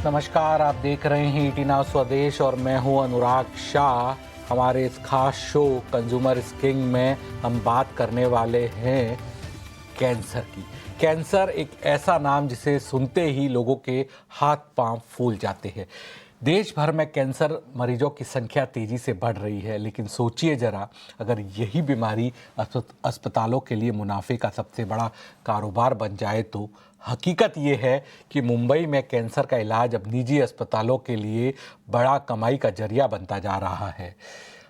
नमस्कार, आप देख रहे हैं ईटी नाउ स्वदेश और मैं हूं अनुराग शाह। हमारे इस खास शो कंज्यूमर इज किंग में हम बात करने वाले हैं कैंसर की। कैंसर एक ऐसा नाम जिसे सुनते ही लोगों के हाथ पांव फूल जाते हैं। देश भर में कैंसर मरीजों की संख्या तेजी से बढ़ रही है, लेकिन सोचिए जरा, अगर यही बीमारी अस्पतालों के लिए मुनाफे का सबसे बड़ा कारोबार बन जाए तो। हकीकत ये है कि मुंबई में कैंसर का इलाज अब निजी अस्पतालों के लिए बड़ा कमाई का जरिया बनता जा रहा है।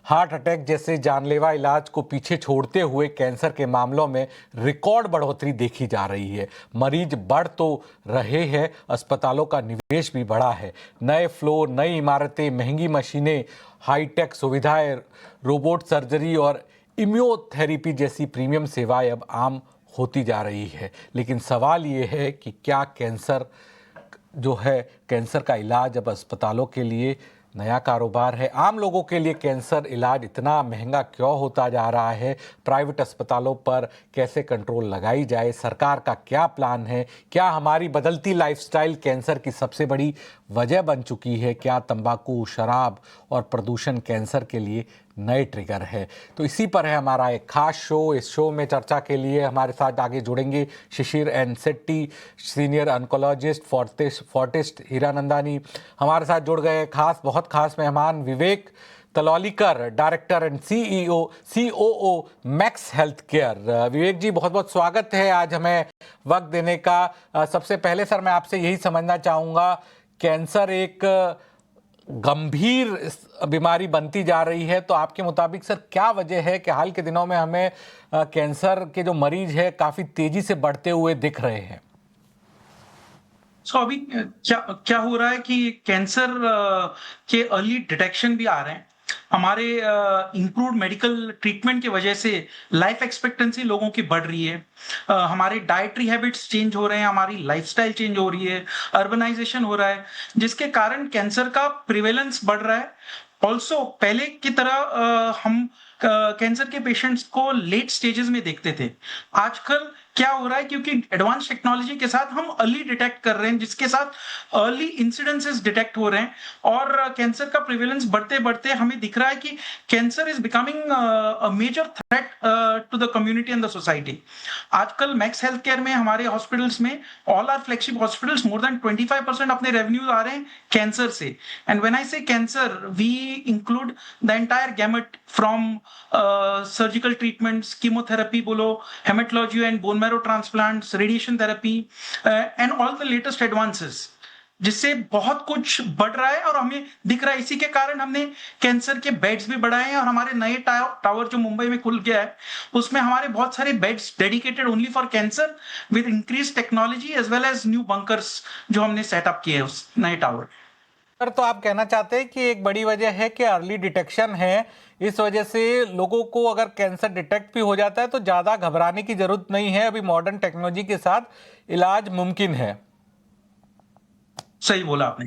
हार्ट अटैक जैसे जानलेवा इलाज को पीछे छोड़ते हुए कैंसर के मामलों में रिकॉर्ड बढ़ोतरी देखी जा रही है। मरीज बढ़ तो रहे हैं, अस्पतालों का निवेश भी बढ़ा है। नए फ्लोर, नई इमारतें, महंगी मशीनें, हाईटेक सुविधाएं, रोबोट सर्जरी और इम्यूनोथेरेपी जैसी प्रीमियम सेवाएं अब आम होती जा रही है। लेकिन सवाल ये है कि क्या कैंसर का इलाज अब अस्पतालों के लिए नया कारोबार है? आम लोगों के लिए कैंसर इलाज इतना महंगा क्यों होता जा रहा है? प्राइवेट अस्पतालों पर कैसे कंट्रोल लगाई जाए? सरकार का क्या प्लान है? क्या हमारी बदलती लाइफस्टाइल कैंसर की सबसे बड़ी वजह बन चुकी है? क्या तंबाकू, शराब और प्रदूषण कैंसर के लिए नए ट्रिगर है? तो इसी पर है हमारा एक खास शो। इस शो में चर्चा के लिए हमारे साथ आगे जुड़ेंगे Shishir N Shetty, senior oncologist, Fortis Hiranandani. हमारे साथ जुड़ गए बहुत खास मेहमान Vivek Talaulikar, director and COO Max Healthcare. Vivek ji, बहुत बहुत स्वागत है आज हमें वक्त देने का। सबसे पहले सर मैं आपसे यही समझना चाहूँगा, कैंसर एक गंभीर बीमारी बनती जा रही है, तो आपके मुताबिक सर क्या वजह है कि हाल के दिनों में हमें कैंसर के जो मरीज है काफी तेजी से बढ़ते हुए दिख रहे हैं? अभी क्या क्या हो रहा है कि कैंसर के अर्ली डिटेक्शन भी आ रहे हैं। हमारे इम्प्रूव्ड मेडिकल ट्रीटमेंट की वजह से लाइफ एक्सपेक्टेंसी लोगों की बढ़ रही है। हमारे डाइटरी हैबिट्स चेंज हो रहे हैं, हमारी लाइफस्टाइल चेंज हो रही है, अर्बनाइजेशन हो रहा है, जिसके कारण कैंसर का प्रिवेलेंस बढ़ रहा है। ऑल्सो पहले की तरह हम कैंसर के पेशेंट्स को लेट स्टेजेस में देखते थे। आजकल क्या हो रहा है, क्योंकि एडवांस टेक्नोलॉजी के साथ हम अर्ली डिटेक्ट कर रहे हैं, जिसके साथ अर्ली इंसिडेंसेस डिटेक्ट हो रहे हैं और कैंसर का प्रिवेलेंस बढ़ते बढ़ते हमें दिख रहा है कि cancer is becoming a major threat to the community and the society. आजकल मैक्स हेल्थ केयर में, हमारे हॉस्पिटल्स में, all our flagship hospitals, more than 25% अपने रेवेन्यूज आ रहे हैं कैंसर से। And when I say cancer, we include the entire gamut from surgical treatments, chemotherapy बोलो, haematology and bone marrow transplants, radiation therapy and all the latest advances, जिससे बहुत कुछ बढ़ रहा है और हमें दिख रहा है। इसी के कारण हमने कैंसर के बेड्स भी बढ़ाए हैं और हमारे नए टावर जो मुंबई में खुल गया है, उसमें हमारे बहुत सारे beds dedicated only for cancer with increase technology as well as new bunkers जो हमने सेटअप किए हैं उस नए टावर। सर, तो आप कहना चाहते हैं कि एक बड़ी वजह है कि अर्ली डिटेक्शन है, इस वजह से लोगों को अगर कैंसर डिटेक्ट भी हो जाता है तो ज़्यादा घबराने की जरूरत नहीं है, अभी मॉडर्न टेक्नोलॉजी के साथ इलाज मुमकिन है। सही बोला आपने।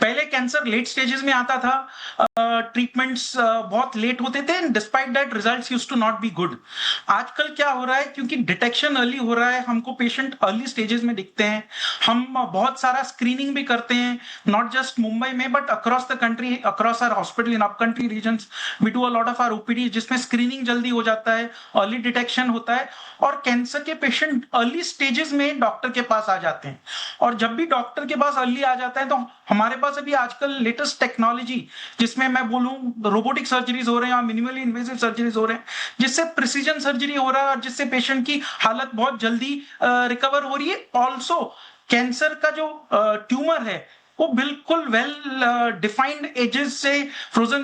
पहले कैंसर लेट स्टेजेस में आता था, ट्रीटमेंट्स बहुत लेट होते थे, despite that results used to not be good. आजकल क्या हो रहा है, क्योंकि डिटेक्शन अर्ली हो रहा है, हमको पेशेंट अर्ली स्टेजेस में दिखते हैं। हम बहुत सारा स्क्रीनिंग भी करते हैं, नॉट जस्ट मुंबई में but across the country, across our hospital in up country regions we do a lot of our OPD, जिसमें स्क्रीनिंग जल्दी हो जाता है, अर्ली डिटेक्शन होता है और कैंसर के पेशेंट अर्ली स्टेजेस में डॉक्टर के पास आ जाते हैं। और जब भी डॉक्टर के पास अर्ली आ जाता है तो हमारे पास अभी आजकल लेटेस्ट टेक्नोलॉजी, जिसमें मैं बोलूं रोबोटिक सर्जरीज हो रहे हैं, मिनिमली इन्वेसिव सर्जरीज हो रहे हैं, जिससे प्रिसीजन सर्जरी हो रहा है और जिससे पेशेंट की हालत बहुत जल्दी रिकवर हो रही है। ऑल्सो कैंसर का जो ट्यूमर है वो बिल्कुल वेल डिफाइंड एजेस से, फ्रोजन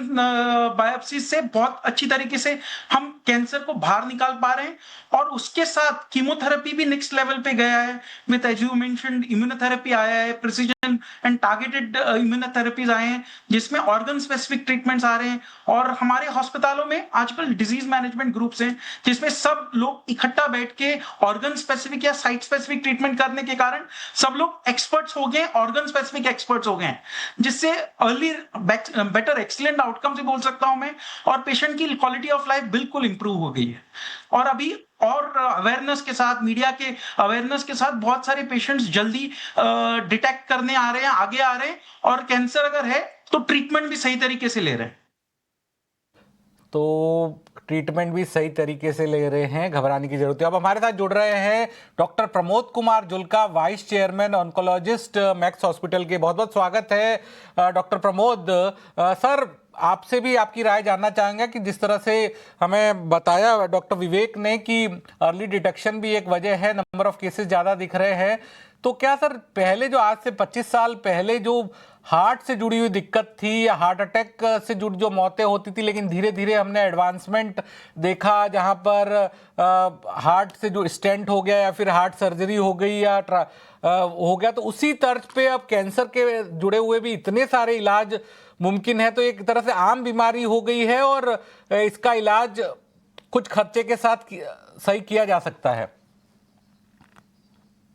बायोप्सी से बहुत अच्छी तरीके से हम कैंसर को बाहर निकाल पा रहे हैं। और उसके साथ कीमोथेरेपी भी नेक्स्ट लेवल पे गया है, with as you mentioned immunotherapy आया है, प्रिसीजन एंड टारगेटेड इम्यूनोथेरेपीज आए हैं, जिसमें ऑर्गन स्पेसिफिक ट्रीटमेंट्स आ रहे हैं। और हमारे अस्पतालों में आजकल डिजीज मैनेजमेंट ग्रुप्स हैं, जिसमें सब लोग इकट्ठा बैठ के ऑर्गन स्पेसिफिक या साइट स्पेसिफिक ट्रीटमेंट करने के कारण सब लोग एक्सपर्ट्स हो गए, ऑर्गन स्पेसिफिक एक्सपर्ट्स हो गए हैं, जिससे अर्ली बेटर एक्सीलेंट आउटकम से बोल सकता हूं मैं, और पेशेंट की क्वालिटी ऑफ लाइफ बिल्कुल इंप्रूव हो गई है। और अभी और अवेयरनेस के साथ, मीडिया के अवेयरनेस के साथ बहुत सारे पेशेंट्स जल्दी डिटेक्ट करने आ रहे हैं, आगे आ रहे हैं, और कैंसर अगर है तो ट्रीटमेंट भी सही तरीके से ले रहे हैं। तो ट्रीटमेंट भी सही तरीके से ले रहे हैं, घबराने की जरूरत है। अब हमारे साथ जुड़ रहे हैं doctor Pramod Kumar Julka, vice chairman oncologist, Max hospital के। बहुत बहुत स्वागत है डॉक्टर प्रमोद। सर, आपसे भी आपकी राय जानना चाहेंगे कि जिस तरह से हमें बताया डॉक्टर विवेक ने कि अर्ली डिटेक्शन भी एक वजह है, नंबर ऑफ केसेस ज़्यादा दिख रहे हैं, तो क्या सर पहले जो आज से 25 साल पहले जो हार्ट से जुड़ी हुई दिक्कत थी या हार्ट अटैक से जुड़ी जो मौतें होती थी, लेकिन धीरे धीरे हमने एडवांसमेंट देखा जहां पर हार्ट से जो स्टेंट हो गया या फिर हार्ट सर्जरी हो गई या हो गया, तो उसी तर्ज पे अब कैंसर के जुड़े हुए भी इतने सारे इलाज मुमकिन है, तो एक तरह से आम बीमारी हो गई है और इसका इलाज कुछ खर्चे के साथ सही किया जा सकता है।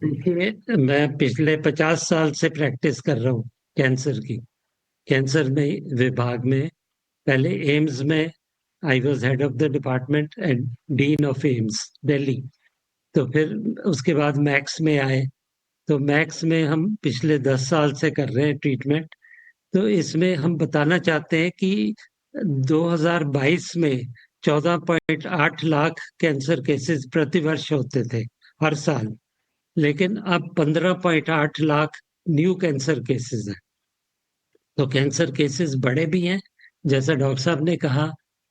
देखिए, मैं पिछले 50 साल से प्रैक्टिस कर रहा हूँ कैंसर की। कैंसर में विभाग में पहले एम्स में I was head of the department and dean of AIIMS Delhi. तो फिर उसके बाद मैक्स में आए। तो मैक्स में हम पिछले 10 साल से कर रहे हैं ट्रीटमेंट। तो इसमें हम बताना चाहते हैं कि 2022 में 14.8 लाख कैंसर केसेस प्रतिवर्ष होते थे हर साल, लेकिन अब 15.8 लाख न्यू कैंसर केसेस हैं। तो कैंसर केसेस बड़े भी हैं, जैसा डॉक्टर साहब ने कहा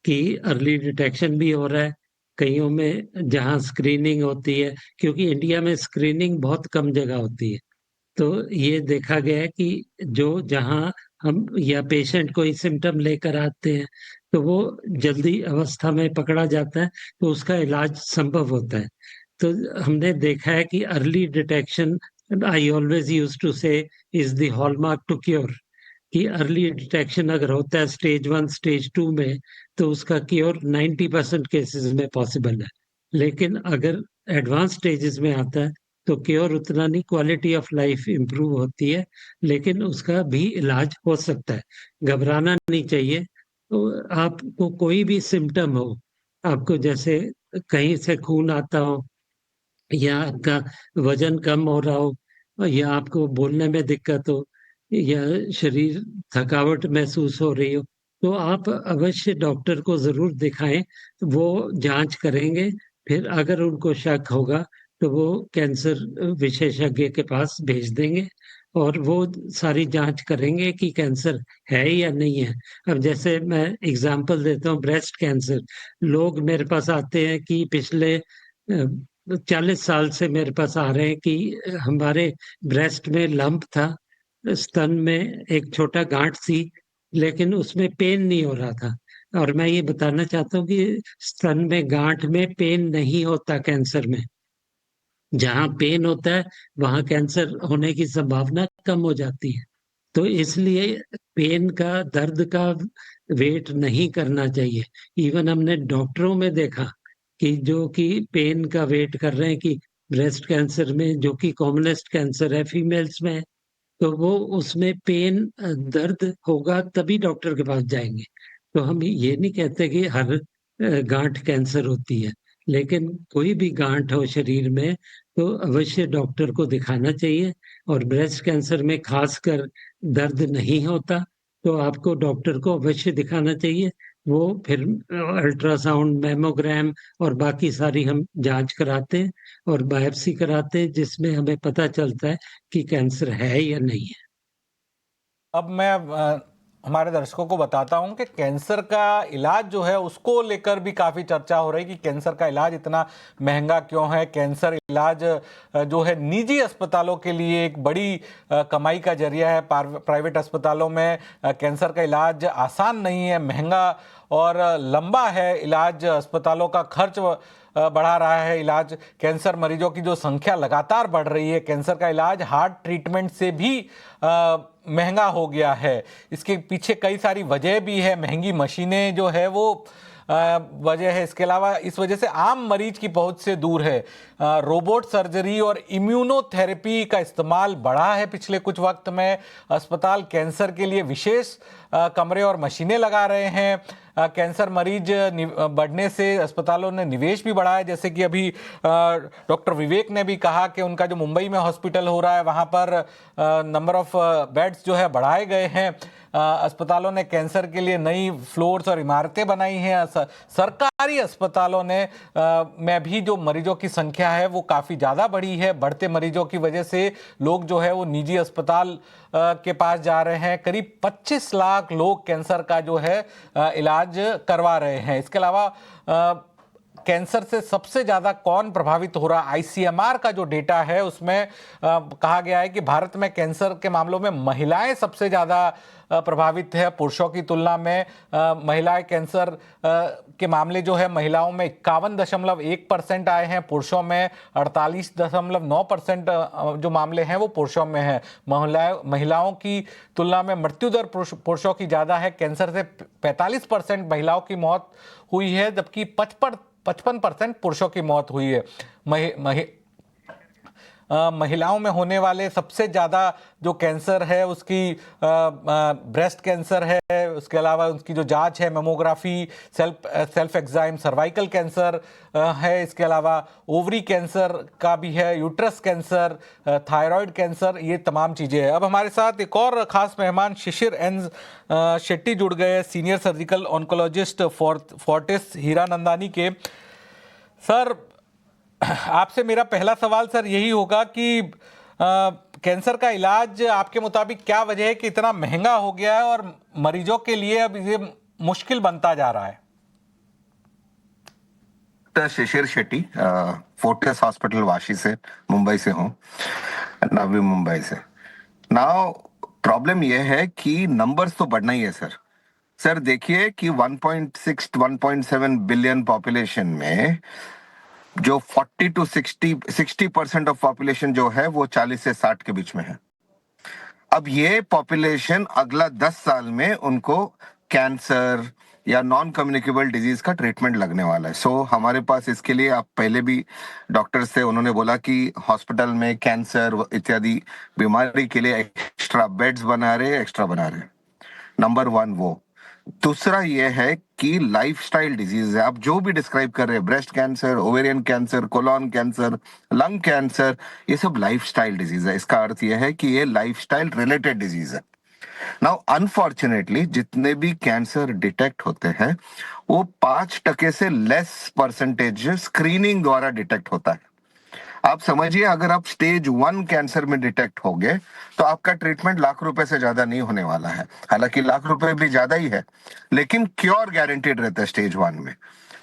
कि अर्ली डिटेक्शन भी हो रहा है कईयों में जहां स्क्रीनिंग होती है, क्योंकि इंडिया में स्क्रीनिंग बहुत कम जगह होती है। तो ये देखा गया है कि जो जहां हम या पेशेंट कोई सिम्टम लेकर आते हैं तो वो जल्दी अवस्था में पकड़ा जाता है, तो उसका इलाज संभव होता है। तो हमने देखा है कि early detection, I always used to say, is the hallmark to cure. कि अर्ली डिटेक्शन अगर होता है स्टेज 1 स्टेज 2 में, तो उसका क्योर 90% केसेस में पॉसिबल है। लेकिन अगर एडवांस स्टेजेस में आता है तो क्योर उतना नहीं, क्वालिटी ऑफ लाइफ इंप्रूव होती है, लेकिन उसका भी इलाज हो सकता है। घबराना नहीं चाहिए। तो आपको कोई भी सिम्टम हो, आपको जैसे कहीं से खून आता हो, या आपका वजन कम हो रहा हो, या आपको बोलने में दिक्कत हो, या शरीर थकावट महसूस हो रही हो, तो आप अवश्य डॉक्टर को जरूर दिखाएं। वो जांच करेंगे, फिर अगर उनको शक होगा तो वो कैंसर विशेषज्ञ के पास भेज देंगे और वो सारी जांच करेंगे कि कैंसर है या नहीं है। अब जैसे मैं एग्जांपल देता हूँ, ब्रेस्ट कैंसर। लोग मेरे पास आते हैं कि पिछले 40 साल से मेरे पास आ रहे हैं कि हमारे ब्रेस्ट में लंप था, स्तन में एक छोटा गांठ थी, लेकिन उसमें पेन नहीं हो रहा था। और मैं ये बताना चाहता हूँ कि स्तन में गांठ में पेन नहीं होता कैंसर में। जहां पेन होता है वहां कैंसर होने की संभावना कम हो जाती है। तो इसलिए पेन का, दर्द का वेट नहीं करना चाहिए। इवन हमने डॉक्टरों में देखा कि जो कि पेन का वेट कर रहे हैं कि ब्रेस्ट कैंसर में, जो कि कॉमनेस्ट कैंसर है फीमेल्स में, तो वो उसमें पेन, दर्द होगा तभी डॉक्टर के पास जाएंगे। तो हम ये नहीं कहते कि हर गांठ कैंसर होती है, लेकिन कोई भी गांठ हो शरीर में तो अवश्य डॉक्टर को दिखाना चाहिए। और ब्रेस्ट कैंसर में खासकर दर्द नहीं होता, तो आपको डॉक्टर को अवश्य दिखाना चाहिए। वो फिर अल्ट्रासाउंड, मैमोग्राम और बाकी सारी हम जांच कराते हैं और बायोप्सी कराते हैं, जिसमें हमें पता चलता है कि कैंसर है या नहीं है। अब मैं हमारे दर्शकों को बताता हूं कि कैंसर का इलाज जो है उसको लेकर भी काफ़ी चर्चा हो रही है कि कैंसर का इलाज इतना महंगा क्यों है। कैंसर इलाज जो है निजी अस्पतालों के लिए एक बड़ी कमाई का जरिया है। प्राइवेट अस्पतालों में कैंसर का इलाज आसान नहीं है, महंगा और लंबा है। इलाज अस्पतालों का खर्च बढ़ा रहा है। इलाज, कैंसर मरीजों की जो संख्या लगातार बढ़ रही है, कैंसर का इलाज हार्ट ट्रीटमेंट से भी महंगा हो गया है। इसके पीछे कई सारी वजह भी है, महंगी मशीनें जो है वो वजह है। इसके अलावा इस वजह से आम मरीज की पहुंच से दूर है। रोबोट सर्जरी और इम्यूनोथेरेपी का इस्तेमाल बढ़ा है पिछले कुछ वक्त में। अस्पताल कैंसर के लिए विशेष कमरे और मशीनें लगा रहे हैं। कैंसर मरीज बढ़ने से अस्पतालों ने निवेश भी बढ़ाया, जैसे कि अभी डॉक्टर विवेक ने भी कहा कि उनका जो मुंबई में हॉस्पिटल हो रहा है वहाँ पर नंबर ऑफ बेड्स जो है बढ़ाए गए हैं। अस्पतालों ने कैंसर के लिए नई फ्लोर्स और इमारतें बनाई हैं। सरकारी अस्पतालों ने में भी जो मरीजों की संख्या है वो काफ़ी ज़्यादा बढ़ी है। बढ़ते मरीजों की वजह से लोग जो है वो निजी अस्पताल के पास जा रहे हैं। करीब 25 लाख लोग कैंसर का जो है इलाज करवा रहे हैं। इसके अलावा कैंसर से सबसे ज़्यादा कौन प्रभावित हो रहा है, आईसीएमआर का जो डेटा है उसमें कहा गया है कि भारत में कैंसर के मामलों में महिलाएं सबसे ज़्यादा प्रभावित है पुरुषों की तुलना में। महिलाएं कैंसर के मामले जो है महिलाओं में 51.1% आए हैं, पुरुषों में 48.9% जो मामले हैं वो पुरुषों में हैं। महिलाओं की तुलना में मृत्यु दर पुरुषों की ज़्यादा है। कैंसर से 45% महिलाओं की मौत हुई है, जबकि 55% पुरुषों की मौत हुई है। महिलाओं में होने वाले सबसे ज़्यादा जो कैंसर है उसकी ब्रेस्ट कैंसर है, उसके अलावा उसकी जो जांच है mammography, self exam, cervical cancer है, इसके अलावा ओवरी कैंसर का भी है, यूट्रस कैंसर, थायराइड कैंसर, ये तमाम चीज़ें हैं। अब हमारे साथ एक और ख़ास मेहमान शिशिर एन शेट्टी जुड़ गए, senior surgical oncologist Fortis Hiranandani के। सर, आपसे मेरा पहला सवाल सर यही होगा कि कैंसर का इलाज आपके मुताबिक क्या वजह है कि इतना महंगा हो गया है और मरीजों के लिए अब ये मुश्किल बनता जा रहा है? शिशिर शेट्टी, फोर्टिस हॉस्पिटल वाशी से, मुंबई से हूँ, नवी मुंबई से। नाउ प्रॉब्लम यह है कि नंबर्स तो बढ़ना ही है सर देखिए कि 1.6 1.7 बिलियन पॉपुलेशन में जो 40 to 60% ऑफ पॉपुलेशन जो है वो 40 से 60 के बीच में है। अब ये पॉपुलेशन अगला 10 साल में उनको कैंसर या नॉन कम्युनिकेबल डिजीज का ट्रीटमेंट लगने वाला है। सो हमारे पास इसके लिए, आप पहले भी डॉक्टर्स थे, उन्होंने बोला कि हॉस्पिटल में कैंसर इत्यादि बीमारी के लिए एक्स्ट्रा बेड्स बना रहे। नंबर 1 वो। दूसरा ये है कि लाइफस्टाइल डिजीज है, आप जो भी डिस्क्राइब कर रहे हैं, breast cancer, ovarian cancer, colon cancer, lung cancer, ये सब लाइफस्टाइल डिजीज है। इसका अर्थ ये है कि ये लाइफस्टाइल रिलेटेड डिजीज है। नाउ अनफॉर्चुनेटली जितने भी कैंसर डिटेक्ट होते हैं वो 5% से लेस परसेंटेज स्क्रीनिंग द्वारा डिटेक्ट होता है। आप समझिए, अगर आप स्टेज 1 कैंसर में डिटेक्ट हो गए तो आपका ट्रीटमेंट लाख रुपए से ज्यादा नहीं होने वाला है। हालांकि लाख रुपए भी ज्यादा ही है, लेकिन क्योर गारंटीड रहता है स्टेज 1 में।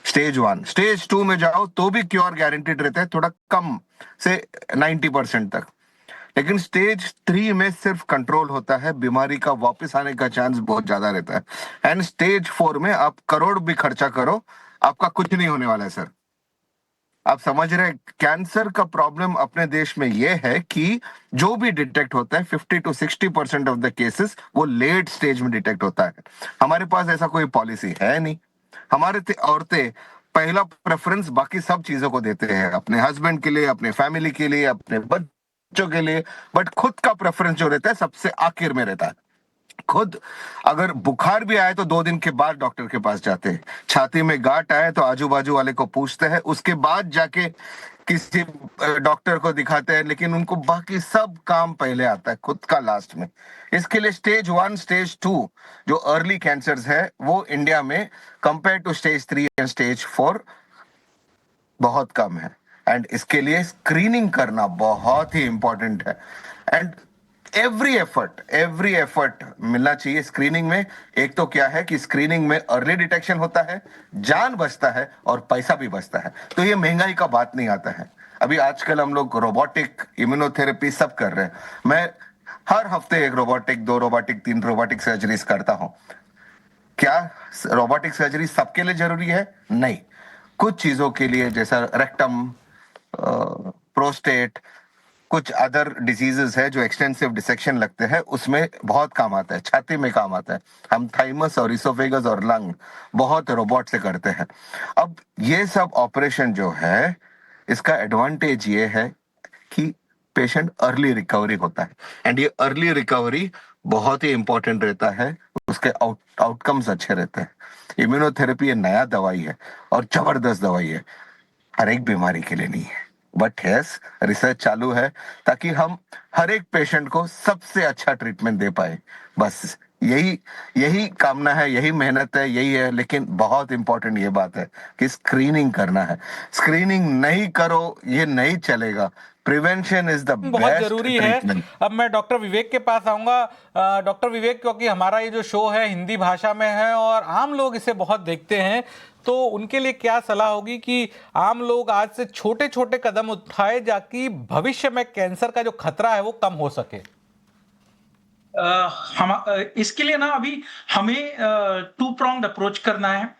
स्टेज 2 में जाओ तो भी क्योर गारंटीड रहता है, थोड़ा कम से 90% तक। लेकिन स्टेज 3 में सिर्फ कंट्रोल होता है, बीमारी का वापस आने का चांस बहुत ज्यादा रहता है। एंड स्टेज 4 में आप करोड़ भी खर्चा करो, आपका कुछ नहीं होने वाला है सर। आप समझ रहे, कैंसर का प्रॉब्लम अपने देश में यह है कि जो भी डिटेक्ट होता है 50 to 60% ऑफ द केसेस वो लेट स्टेज में डिटेक्ट होता है। हमारे पास ऐसा कोई पॉलिसी है नहीं। हमारे औरतें पहला प्रेफरेंस बाकी सब चीजों को देते हैं, अपने हस्बैंड के लिए, अपने फैमिली के लिए, अपने बच्चों के लिए, बट खुद का प्रेफरेंस जो रहता है सबसे आखिर में रहता है। खुद अगर बुखार भी आए तो 2 दिन के बाद डॉक्टर के पास जाते हैं, छाती में गांठ आए तो आजू बाजू वाले को पूछते हैं, उसके बाद जाके किसी डॉक्टर को दिखाते हैं, लेकिन उनको बाकी सब काम पहले आता है, खुद का लास्ट में। इसके लिए स्टेज 1, स्टेज 2 जो अर्ली कैंसर्स है वो इंडिया में compare to stage 3 and stage 4 बहुत कम है। एंड इसके लिए स्क्रीनिंग करना बहुत ही इंपॉर्टेंट है। एंड एवरी एफर्ट मिलना चाहिए स्क्रीनिंग में। एक तो क्या है कि स्क्रीनिंग में अर्ली डिटेक्शन होता है, जान बचता है और पैसा भी बचता है, तो ये महंगाई का बात नहीं आता है। अभी आजकल हम लोग रोबोटिक, इम्यूनोथेरेपी सब कर रहे हैं। मैं हर हफ्ते 1 रोबोटिक, 2 रोबोटिक, 3 रोबोटिक सर्जरीज करता हूं। क्या रोबोटिक सर्जरी सबके लिए जरूरी है? नहीं। कुछ चीजों के लिए, जैसा रेक्टम, प्रोस्टेट, कुछ अदर डिजीजेस है जो एक्सटेंसिव डिसेक्शन लगते हैं, उसमें बहुत काम आता है, छाती में काम आता है। हम थाइमस और इसोफेगस और लंग बहुत रोबोट से करते हैं। अब ये सब ऑपरेशन जो है इसका एडवांटेज ये है कि पेशेंट अर्ली रिकवरी होता है, एंड ये अर्ली रिकवरी बहुत ही इंपॉर्टेंट रहता है, उसके आउटकम्स अच्छे रहते हैं। इम्यूनोथेरेपी ये नया दवाई है और जबरदस्त दवाई है, हर एक बीमारी के लिए नहीं है, बट यस रिसर्च चालू है ताकि हम हर एक पेशेंट को सबसे अच्छा ट्रीटमेंट दे पाए। बस यही यही कामना है, यही मेहनत है, यही है। लेकिन बहुत इंपॉर्टेंट ये बात है कि स्क्रीनिंग करना है। स्क्रीनिंग नहीं करो ये नहीं चलेगा। प्रिवेंशन इज द बहुत बेस्ट जरूरी है। ट्रीटमेंट। अब मैं डॉक्टर विवेक के पास आऊंगा। डॉक्टर विवेक, क्योंकि हमारा ये जो शो है हिंदी भाषा में है और आम लोग इसे बहुत देखते हैं, तो उनके लिए क्या सलाह होगी कि आम लोग आज से छोटे छोटे कदम उठाए जाकि भविष्य में कैंसर का जो खतरा है वो कम हो सके? इसके लिए ना अभी हमें टू प्रोंग्ड अप्रोच करना है।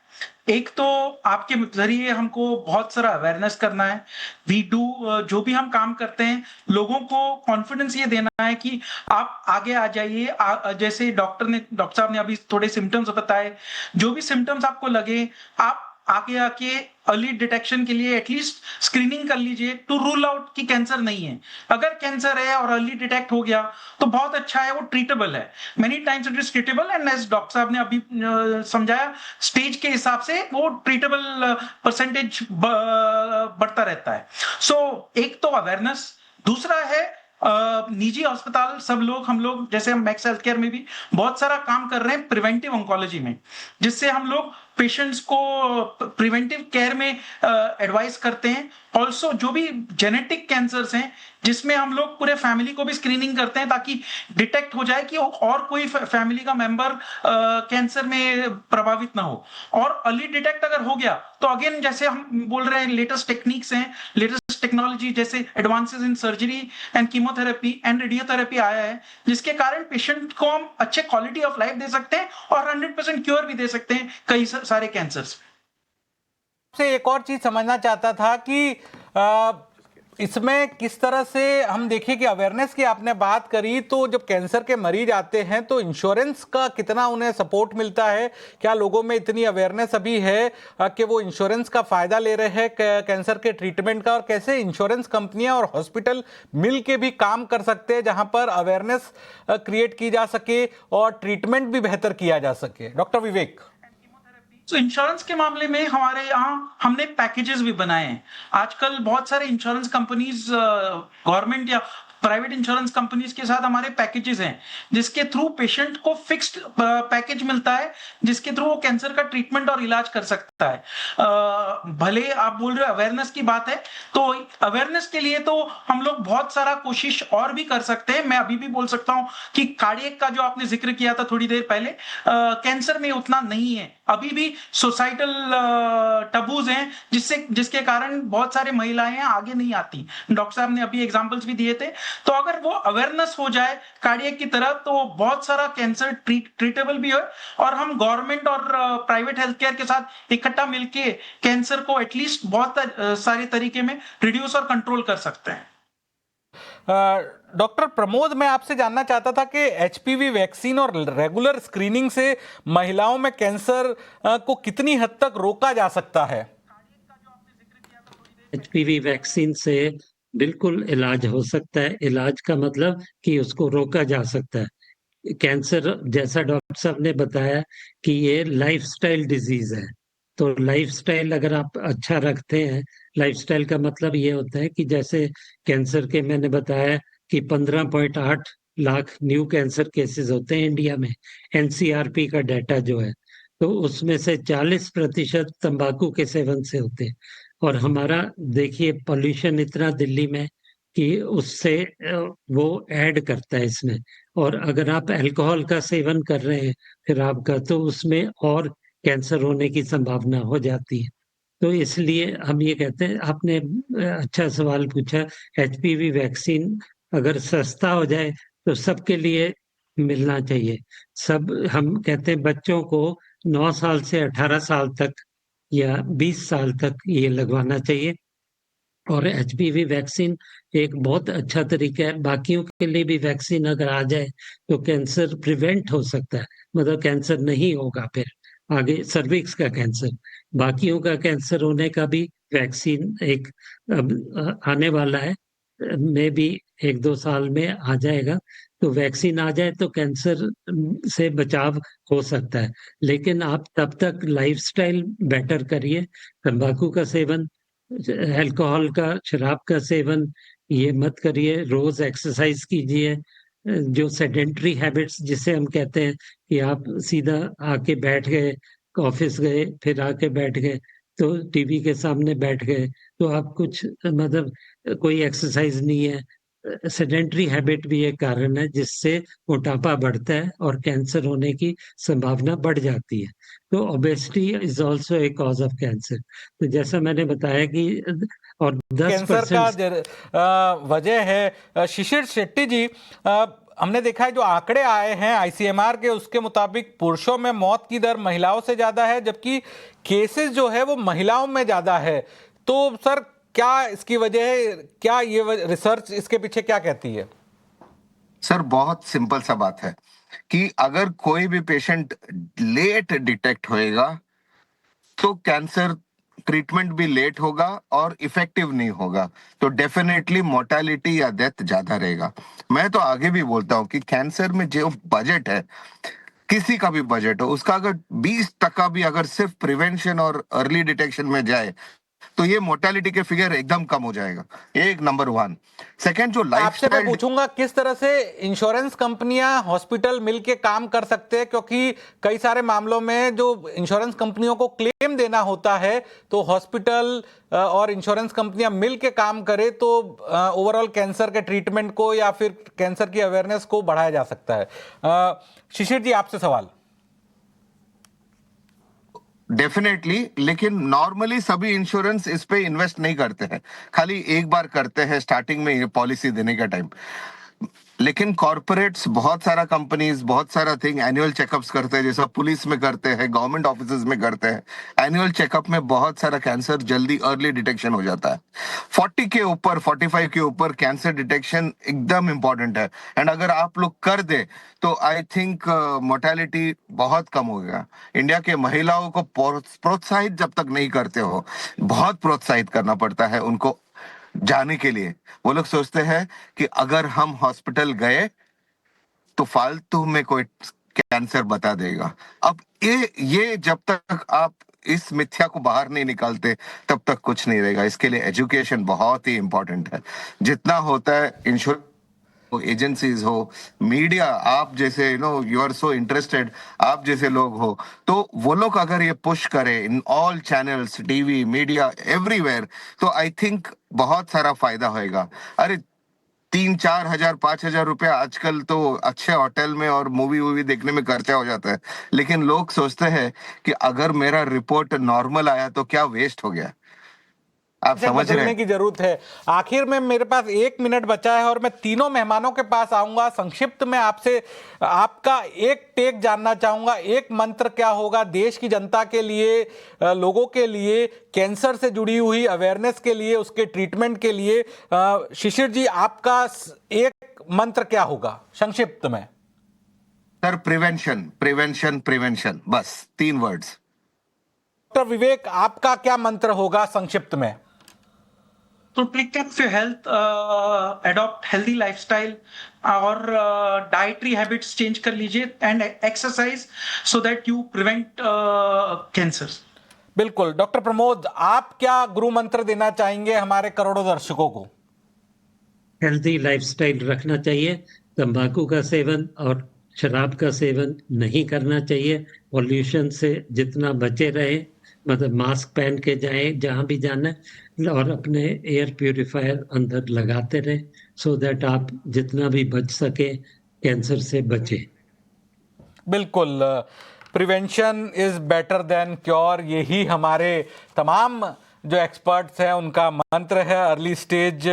एक तो आपके जरिए हमको बहुत सारा अवेयरनेस करना है। वी डू जो भी हम काम करते हैं, लोगों को कॉन्फिडेंस ये देना है कि आप आगे आ जाइए। जैसे डॉक्टर साहब ने अभी थोड़े सिम्टम्स बताए, जो भी सिम्टम्स आपको लगे आप आगे आके अर्ली डिटेक्शन के लिए एटलीस्ट स्क्रीनिंग कर लीजिए टू रूल आउट कि कैंसर नहीं है। अगर कैंसर है और अर्ली डिटेक्ट हो गया तो बहुत अच्छा है, वो ट्रीटेबल है। Many times it is treatable, and as doctor साहब ने अभी समझाया, स्टेज के हिसाब से वो ट्रीटेबल परसेंटेज बढ़ता रहता है। सो एक तो अवेयरनेस, दूसरा है निजी अस्पताल, सब लोग, हम लोग जैसे हम मैक्स हेल्थ केयर में भी बहुत सारा काम कर रहे हैं प्रिवेंटिव ऑन्कोलॉजी में, जिससे हम लोग पेशेंट्स को प्रिवेंटिव केयर में एडवाइस करते हैं। ऑल्सो जो भी जेनेटिक कैंसर्स हैं जिसमें हम लोग पूरे फैमिली को भी स्क्रीनिंग करते हैं ताकि डिटेक्ट हो जाए कि और कोई फैमिली का मेंबर कैंसर में प्रभावित ना हो। और अर्ली डिटेक्ट अगर हो गया तो अगेन जैसे हम बोल रहे हैं, लेटेस्ट टेक्निक्स हैं, लेटेस्ट टेक्नोलॉजी जैसे advances in surgery and chemotherapy and radiotherapy आया है, जिसके कारण पेशेंट को हम अच्छे क्वालिटी ऑफ लाइफ दे सकते हैं और 100% क्योर भी दे सकते हैं कई सारे कैंसर्स। से एक और चीज समझना चाहता था कि इसमें किस तरह से हम देखें कि अवेयरनेस की आपने बात करी, तो जब कैंसर के मरीज आते हैं तो इंश्योरेंस का कितना उन्हें सपोर्ट मिलता है? क्या लोगों में इतनी अवेयरनेस अभी है कि वो इंश्योरेंस का फायदा ले रहे हैं कैंसर के ट्रीटमेंट का? और कैसे इंश्योरेंस कंपनियां और हॉस्पिटल मिल के भी काम कर सकते हैं जहां पर अवेयरनेस क्रिएट की जा सके और ट्रीटमेंट भी बेहतर किया जा सके? डॉक्टर विवेक। तो इंश्योरेंस के मामले में हमारे यहाँ हमने पैकेजेस भी बनाए हैं। आजकल बहुत सारे इंश्योरेंस कंपनीज, गवर्नमेंट या प्राइवेट इंश्योरेंस कंपनीज के साथ हमारे पैकेजेस हैं, जिसके थ्रू पेशेंट को फिक्स्ड पैकेज मिलता है, जिसके थ्रू वो कैंसर का ट्रीटमेंट और इलाज कर सकता है। भले आप बोल रहे हो अवेयरनेस की बात है, तो अवेयरनेस के लिए तो हम लोग बहुत सारा कोशिश और भी कर सकते हैं। मैं अभी भी बोल सकता हूं कि कार्डियक का जो आपने जिक्र किया था थोड़ी देर पहले, कैंसर में उतना नहीं है। अभी भी सोसाइटल टबूज हैं जिसके कारण बहुत सारे महिलाएं आगे नहीं आती। डॉक्टर साहब ने अभी एग्जांपल्स भी दिए थे। तो अगर वो अवेयरनेस हो जाए कार्डियक की तरह, तो बहुत सारा कैंसर ट्रीटेबल भी है और हम गवर्नमेंट और प्राइवेट हेल्थ केयर के साथ इकट्ठा मिलके कैंसर को एटलीस्ट बहुत सारे तरीके में रिड्यूस और कंट्रोल कर सकते हैं। डॉक्टर प्रमोद, मैं आपसे जानना चाहता था कि एचपीवी वैक्सीन और रेगुलर स्क्रीनिंग से महिलाओं में कैंसर को कितनी हद तक रोका जा सकता है? एचपीवी वैक्सीन से बिल्कुल इलाज हो सकता है। इलाज का मतलब कि उसको रोका जा सकता है। कैंसर, जैसा डॉक्टर साहब ने बताया कि ये लाइफस्टाइल डिजीज है, तो लाइफस्टाइल अगर आप अच्छा रखते हैं, लाइफस्टाइल का मतलब ये होता है कि जैसे कैंसर के मैंने बताया कि 15.8 लाख न्यू कैंसर केसेस होते हैं इंडिया में, एनसीआरपी का डाटा जो है, तो उसमें से 40% तंबाकू के सेवन से होते हैं। और हमारा देखिए पोल्यूशन इतना दिल्ली में कि उससे वो ऐड करता है इसमें। और अगर आप अल्कोहल का सेवन कर रहे हैं फिर आपका, तो उसमें और कैंसर होने की संभावना हो जाती है। तो इसलिए हम ये कहते हैं, आपने अच्छा सवाल पूछा। एचपीवी वैक्सीन अगर सस्ता हो जाए तो सबके लिए मिलना चाहिए। सब, हम कहते हैं बच्चों को 9 साल से 18 साल तक या 20 साल तक ये लगवाना चाहिए। और एचपीवी वैक्सीन एक बहुत अच्छा तरीका है। बाकियों के लिए भी वैक्सीन अगर आ जाए तो कैंसर प्रिवेंट हो सकता है, मतलब कैंसर नहीं होगा फिर आगे, सर्विक्स का कैंसर, बाकियों का कैंसर होने का भी वैक्सीन एक अब आने वाला है, मे बी 1-2 साल में आ जाएगा। तो वैक्सीन आ जाए तो कैंसर से बचाव हो सकता है। लेकिन आप तब तक लाइफस्टाइल बेटर करिए, तंबाकू का सेवन, अल्कोहल का, शराब का सेवन ये मत करिए, रोज एक्सरसाइज कीजिए। जो सेडेंटरी हैबिट्स जिसे हम कहते हैं कि आप सीधा आके बैठ गए, ऑफिस गए, फिर आके बैठ गए, तो टीवी के सामने बैठ गए, तो आप कुछ मतलब कोई एक्सरसाइज नहीं है। सेडेंटरी हैबिट भी एक कारण है जिससे मोटापा बढ़ता है और कैंसर होने की संभावना बढ़ जाती है। तो obesity is also a cause of cancer. तो जैसा मैंने बताया कि और कैंसर का 10% वजह है। शिशिर शेट्टी जी, हमने देखा है जो आंकड़े आए हैं आईसीएमआर के, उसके मुताबिक पुरुषों में मौत की दर महिलाओं से ज्यादा है, जबकि केसेस जो है वो महिलाओं में ज्यादा है। तो सर क्या इसकी वजह है, क्या ये रिसर्च इसके पीछे क्या कहती है? सर बहुत सिंपल सा बात है कि अगर कोई भी पेशेंट लेट डिटेक्ट होएगा तो कैंसर ट्रीटमेंट भी लेट होगा और इफेक्टिव नहीं होगा, तो डेफिनेटली मोर्टेलिटी या डेथ ज्यादा रहेगा। मैं तो आगे भी बोलता हूँ कि कैंसर में जो बजट है, किसी का भी बजट हो, उसका अगर 20% भी अगर सिर्फ प्रिवेंशन और अर्ली डिटेक्शन में जाए तो ये मोर्टेलिटी के फिगर एकदम कम हो जाएगा। एक नंबर 1। सेकंड, जो आपसे मैं लाइफस्टाइल, पूछूंगा किस तरह से इंश्योरेंस कंपनियां हॉस्पिटल मिलके काम कर सकते हैं, क्योंकि कई सारे मामलों में जो इंश्योरेंस कंपनियों को क्लेम देना होता है तो हॉस्पिटल और इंश्योरेंस कंपनियां मिलके काम करें तो ओवरऑल कैंसर के ट्रीटमेंट को या फिर कैंसर की अवेयरनेस को बढ़ाया जा सकता है। शिशिर जी, आपसे सवाल। डेफिनेटली, लेकिन नॉर्मली सभी इंश्योरेंस इस पे इन्वेस्ट नहीं करते हैं, खाली एक बार करते हैं स्टार्टिंग में ये पॉलिसी देने का टाइम। लेकिन कॉर्पोरेट्स, बहुत सारा कंपनीज, बहुत सारा थिंग एनुअल चेकअप्स करते हैं, जैसा पुलिस में करते हैं, गवर्नमेंट ऑफिसेज में करते हैं। एनुअल चेकअप में बहुत सारा कैंसर जल्दी अर्ली डिटेक्शन हो जाता है। 40 के ऊपर, 45 के ऊपर कैंसर डिटेक्शन एकदम इंपॉर्टेंट है। एंड अगर आप लोग कर दे तो आई थिंक मोर्टेलिटी बहुत कम हो गया। इंडिया के महिलाओं को प्रोत्साहित जब तक नहीं करते हो, बहुत प्रोत्साहित करना पड़ता है उनको जाने के लिए। वो लोग सोचते हैं कि अगर हम हॉस्पिटल गए तो फालतू में कोई कैंसर बता देगा। अब ये जब तक आप इस मिथ्या को बाहर नहीं निकालते तब तक कुछ नहीं रहेगा। इसके लिए एजुकेशन बहुत ही इंपॉर्टेंट है। जितना होता है इंश्योरेंस एजेंसीज हो, मीडिया, आप जैसे यू आर सो इंटरेस्टेड, आप जैसे लोग हो, तो वो लोग अगर ये पुश करें in all channels, TV, media, everywhere, तो आई थिंक बहुत सारा फायदा होएगा। अरे 3-4 हजार, 5 हजार रुपया आजकल तो अच्छे होटल में और मूवी वूवी देखने में खर्चा हो जाता है। लेकिन लोग सोचते हैं कि अगर मेरा रिपोर्ट नॉर्मल आया तो क्या वेस्ट हो गया। आप इसे समझ रहे बदलने हैं? की जरूरत है। आखिर में मेरे पास 1 मिनट बचा है और मैं तीनों मेहमानों के पास आऊंगा। संक्षिप्त में आपसे आपका एक टेक जानना चाहूंगा। एक मंत्र क्या होगा देश की जनता के लिए, लोगों के लिए, कैंसर से जुड़ी हुई अवेयरनेस के लिए, उसके ट्रीटमेंट के लिए? शिशिर जी, आपका एक मंत्र क्या होगा संक्षिप्त में? सर, प्रिवेंशन, प्रिवेंशन, प्रिवेंशन, बस 3 वर्ड्स। डॉक्टर विवेक, आपका क्या मंत्र होगा संक्षिप्त में? तो take care of your health, adopt healthy lifestyle और डाइटरी हैबिट्स चेंज कर लीजिए and exercise so that you prevent cancer. बिल्कुल। डॉक्टर प्रमोद, आप क्या गुरु मंत्र देना चाहेंगे हमारे करोड़ों दर्शकों को? हेल्दी लाइफस्टाइल रखना चाहिए, तंबाकू का सेवन और शराब का सेवन नहीं करना चाहिए, पॉल्यूशन से जितना बचे रहे, मतलब मास्क पहन के जाए जहां भी जाना है, और अपने एयर प्यूरिफायर अंदर लगाते रहे, सो दैट आप जितना भी बच सके कैंसर से बचे। बिल्कुल, prevention is better than cure, यही हमारे तमाम जो एक्सपर्ट्स हैं उनका मंत्र है। अर्ली स्टेज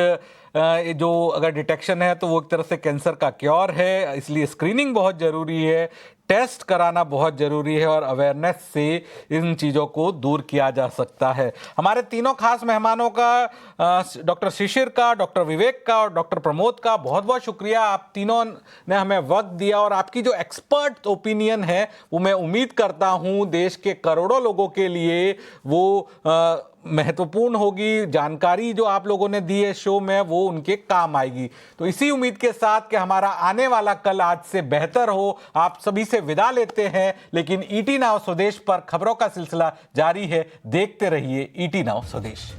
ये जो अगर डिटेक्शन है तो वो एक तरह से कैंसर का क्योर है, इसलिए स्क्रीनिंग बहुत ज़रूरी है, टेस्ट कराना बहुत ज़रूरी है और अवेयरनेस से इन चीज़ों को दूर किया जा सकता है। हमारे तीनों खास मेहमानों का, डॉक्टर शिशिर का, डॉक्टर विवेक का और डॉक्टर प्रमोद का बहुत बहुत शुक्रिया। आप तीनों ने हमें वक्त दिया और आपकी जो एक्सपर्ट ओपिनियन है वो मैं उम्मीद करता हूँ देश के करोड़ों लोगों के लिए वो महत्वपूर्ण होगी। जानकारी जो आप लोगों ने दी है शो में वो उनके काम आएगी। तो इसी उम्मीद के साथ कि हमारा आने वाला कल आज से बेहतर हो, आप सभी से विदा लेते हैं। लेकिन ईटी नाउ स्वदेश पर खबरों का सिलसिला जारी है, देखते रहिए ईटी नाउ स्वदेश।